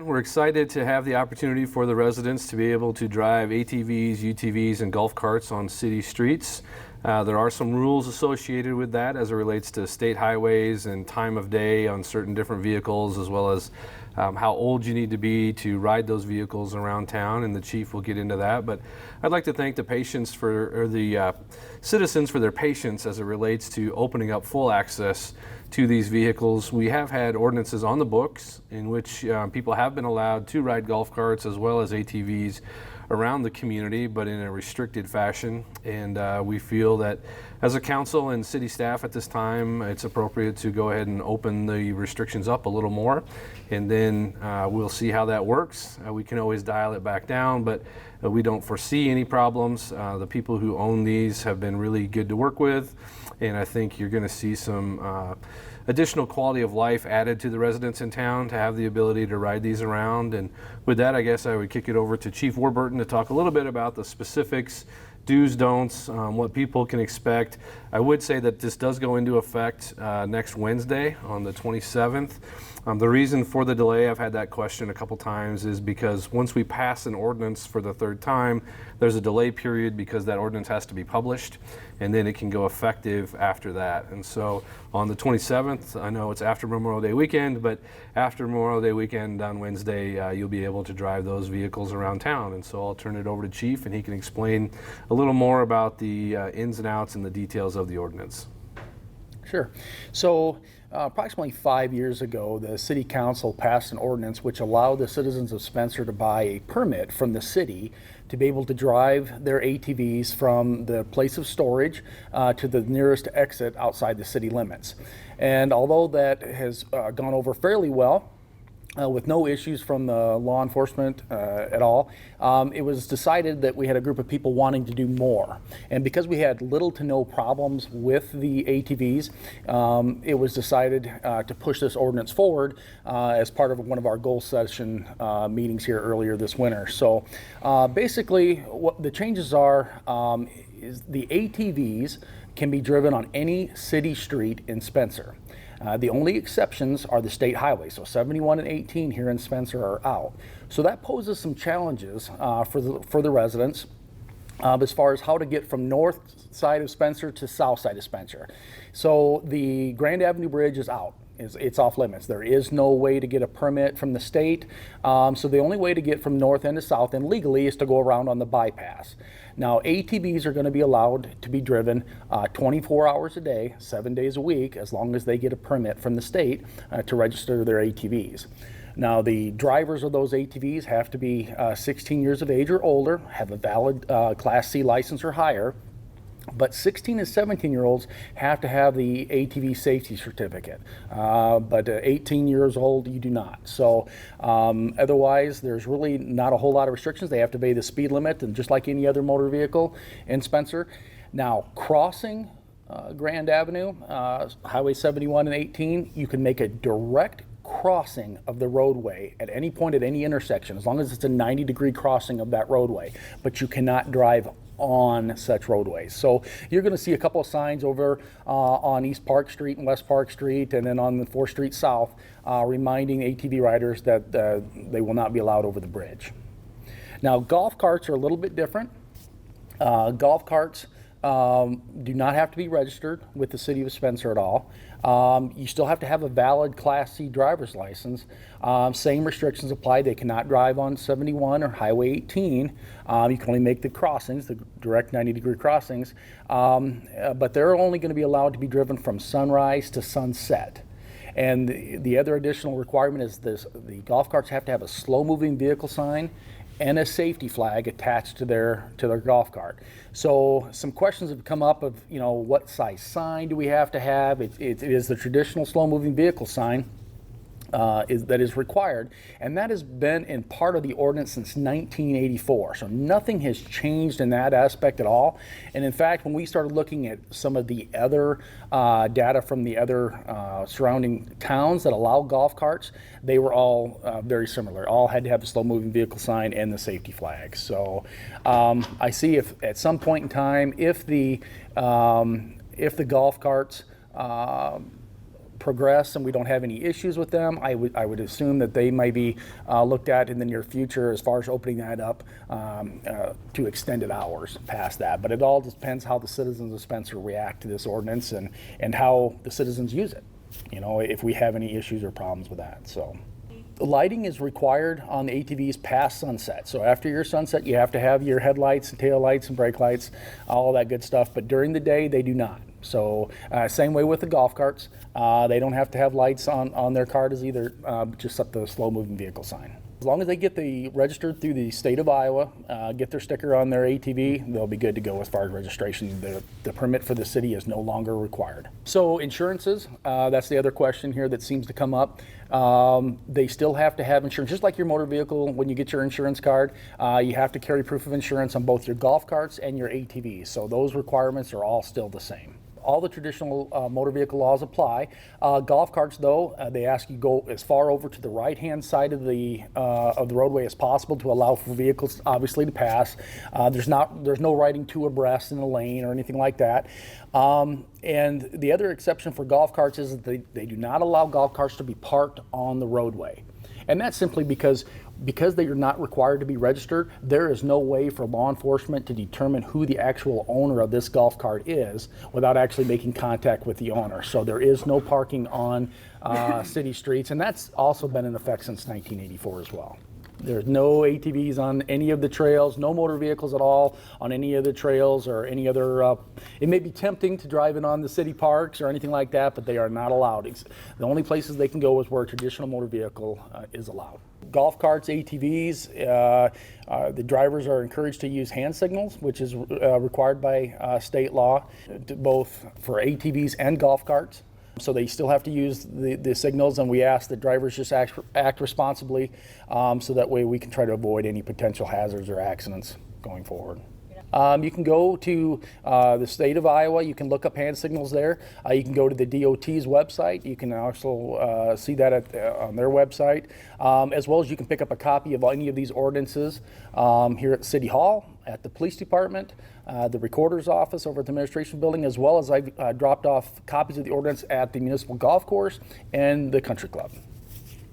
We're excited to have the opportunity for the residents to be able to drive ATVs, UTVs, and golf carts on city streets. There are some rules associated with that as it relates to state highways and time of day on certain different vehicles, as well as how old you need to be to ride those vehicles around town, and the chief will get into that. But I'd like to thank the citizens for their patience as it relates to opening up full access to these vehicles. We have had ordinances on the books in which people have been allowed to ride golf carts as well as ATVs around the community, but in a restricted fashion. And we feel that as a council and city staff at this time, it's appropriate to go ahead and open the restrictions up a little more. And then we'll see how that works. We can always dial it back down, but we don't foresee any problems. The people who own these have been really good to work with. And I think you're going to see some additional quality of life added to the residents in town to have the ability to ride these around. And with that, I guess I would kick it over to Chief Warburton to talk a little bit about the specifics, do's, don'ts, what people can expect. I would say that this does go into effect next Wednesday on the 27th. The reason for the delay, I've had that question a couple times, is because once we pass an ordinance for the third time, there's a delay period because that ordinance has to be published, and then it can go effective after that. And so on the 27th, I know it's after Memorial Day weekend, but after Memorial Day weekend on Wednesday, you'll be able to drive those vehicles around town. And so I'll turn it over to Chief, and he can explain a little more about the ins and outs and the details of the ordinance. Sure. So approximately 5 years ago, the City Council passed an ordinance which allowed the citizens of Spencer to buy a permit from the city to be able to drive their ATVs from the place of storage to the nearest exit outside the city limits. And although that has gone over fairly well, with no issues from the law enforcement at all, it was decided that we had a group of people wanting to do more. And because we had little to no problems with the ATVs, it was decided to push this ordinance forward as part of one of our goal session meetings here earlier this winter. So basically what the changes are is the ATVs can be driven on any city street in Spencer. The only exceptions are the state highways, so 71 and 18 here in Spencer are out. So that poses some challenges for the residents as far as how to get from north side of Spencer to south side of Spencer. So the Grand Avenue Bridge is out. It's off limits. There is no way to get a permit from the state. So the only way to get from north end to south end legally is to go around on the bypass. Now, ATVs are going to be allowed to be driven 24 hours a day, 7 days a week, as long as they get a permit from the state to register their ATVs. Now, the drivers of those ATVs have to be 16 years of age or older, have a valid Class C license or higher, but 16 and 17-year-olds have to have the ATV safety certificate, but 18 years old, you do not. So otherwise, there's really not a whole lot of restrictions. They have to obey the speed limit, and just like any other motor vehicle in Spencer. Now, crossing Grand Avenue, Highway 71 and 18, you can make a direct crossing of the roadway at any point at any intersection, as long as it's a 90-degree crossing of that roadway, but you cannot drive on such roadways. So you're going to see a couple of signs over on East Park Street and West Park Street, and then on the 4th Street South, reminding ATV riders that they will not be allowed over the bridge. Now, golf carts are a little bit different. Golf carts do not have to be registered with the City of Spencer at all. You still have to have a valid Class C driver's license. Same restrictions apply. They cannot drive on 71 or Highway 18. You can only make the crossings, the direct 90-degree crossings, but they're only going to be allowed to be driven from sunrise to sunset. And the other additional requirement is the golf carts have to have a slow-moving vehicle sign and a safety flag attached to their golf cart. So some questions have come up of, what size sign do we have to have? It is the traditional slow-moving vehicle sign that is required, and that has been in part of the ordinance since 1984. So nothing has changed in that aspect at all. And in fact, when we started looking at some of the other data from the other surrounding towns that allow golf carts, they were all very similar. All had to have the slow-moving vehicle sign and the safety flag. So I see if at some point in time, if the golf carts progress and we don't have any issues with them, I would assume that they might be looked at in the near future as far as opening that up to extended hours past that. But it all depends how the citizens of Spencer react to this ordinance and how the citizens use it, you know, if we have any issues or problems with that. So the lighting is required on the ATVs past sunset. So after your sunset, you have to have your headlights and tail lights and brake lights, all that good stuff. But during the day, they do not. So same way with the golf carts. They don't have to have lights on their cart as either, just up the slow moving vehicle sign. As long as they get registered through the state of Iowa, get their sticker on their ATV, they'll be good to go as far as registration. The permit for the city is no longer required. So insurances, that's the other question here that seems to come up. They still have to have insurance, just like your motor vehicle. When you get your insurance card, you have to carry proof of insurance on both your golf carts and your ATVs. So those requirements are all still the same. All the traditional motor vehicle laws apply. Golf carts, though, they ask you go as far over to the right-hand side of the roadway as possible to allow for vehicles, obviously, to pass. There's no riding two abreast in a lane or anything like that. And the other exception for golf carts is that they do not allow golf carts to be parked on the roadway. And that's simply because they are not required to be registered. There is no way for law enforcement to determine who the actual owner of this golf cart is without actually making contact with the owner. So there is no parking on city streets, and that's also been in effect since 1984 as well. There's no ATVs on any of the trails, no motor vehicles at all on any of the trails or any other. It may be tempting to drive it on the city parks or anything like that, but they are not allowed. The only places they can go is where a traditional motor vehicle is allowed. Golf carts, ATVs, the drivers are encouraged to use hand signals, which is required by state law, both for ATVs and golf carts. So they still have to use the signals, and we ask that drivers just act responsibly so that way we can try to avoid any potential hazards or accidents going forward. You can go to the state of Iowa. You can look up hand signals there. You can go to the DOT's website. You can also see that on their website, as well as you can pick up a copy of any of these ordinances here at City Hall, at the police department, the recorder's office over at the administration building, as well as I've dropped off copies of the ordinance at the municipal golf course and the country club.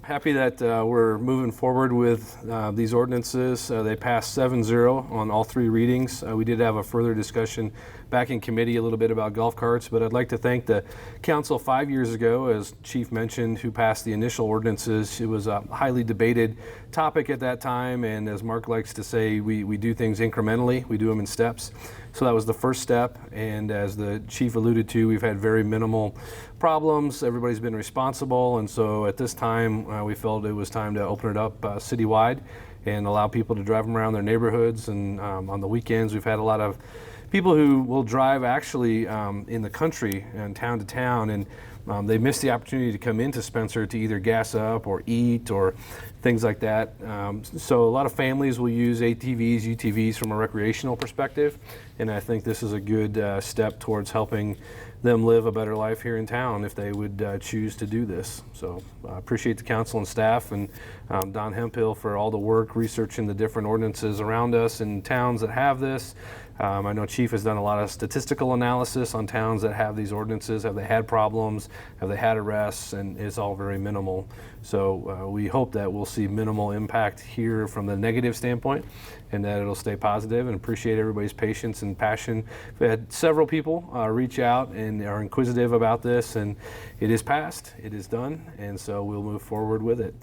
Happy that we're moving forward with these ordinances. They passed 7-0 on all three readings. We did have a further discussion back in committee a little bit about golf carts, but I'd like to thank the council 5 years ago, as Chief mentioned, who passed the initial ordinances. It was a highly debated topic at that time, and as Mark likes to say, we do things incrementally. We do them in steps. So that was the first step, and as the chief alluded to, we've had very minimal problems. Everybody's been responsible, and so at this time, we felt it was time to open it up citywide and allow people to drive them around their neighborhoods. And on the weekends, we've had a lot of people who will drive actually in the country and town to town, and they miss the opportunity to come into Spencer to either gas up or eat or things like that. So a lot of families will use ATVs, UTVs from a recreational perspective, and I think this is a good step towards helping them live a better life here in town if they would choose to do this. So I appreciate the council and staff and Don Hemphill for all the work researching the different ordinances around us in towns that have this. I know Chief has done a lot of statistical analysis on towns that have these ordinances. Have they had problems? Have they had arrests? And it's all very minimal. So we hope that we'll see minimal impact here from the negative standpoint, and that it'll stay positive, and appreciate everybody's patience and passion. We had several people reach out and are inquisitive about this, and it is passed, it is done, and so we'll move forward with it.